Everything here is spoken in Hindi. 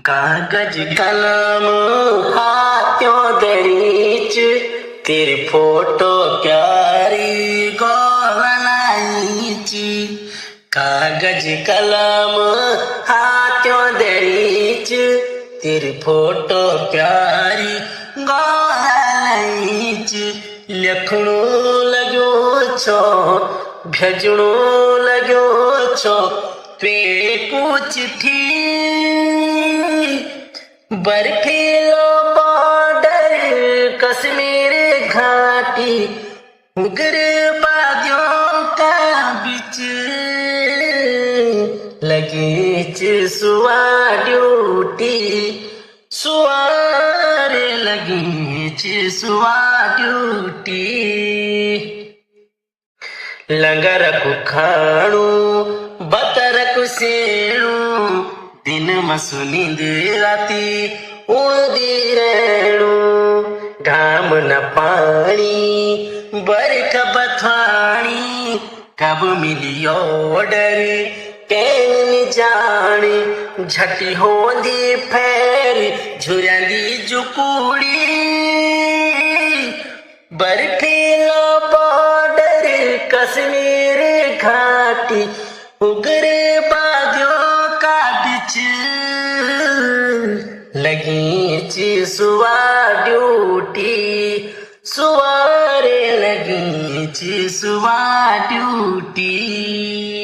कागज कलम हाथों दरीच तेरी फोटो प्यारी गोवलाईच। कागज कलम हाथों दरीच तेरी फोटो प्यारी गोवलाईच। लिखणो लग्यो छो भेजणो लग्यो छो पेको चिट्ठी। बर्फीलो बॉर्डर कश्मीर घाटी उग्रवादियों का बीच लगीच सुआ ड्यूटी सुआरे लगीच सुआ ड्यूटी। लंगर को खाणू बतर को सेणू दिन मसुनींद राती उड़दी रहणू। घाम न पानी बरख बथाणी कब मिली ऑर्डर कैन जाने। झटी होंदी फैर झुरंदी जुकुड़ी बर्फीलो बॉर्डर कश्मीर घाटी उग्रवादियों का बीच लगीच सुआ ड्यूटी सुआरे लगीच सुआ ड्यूटी।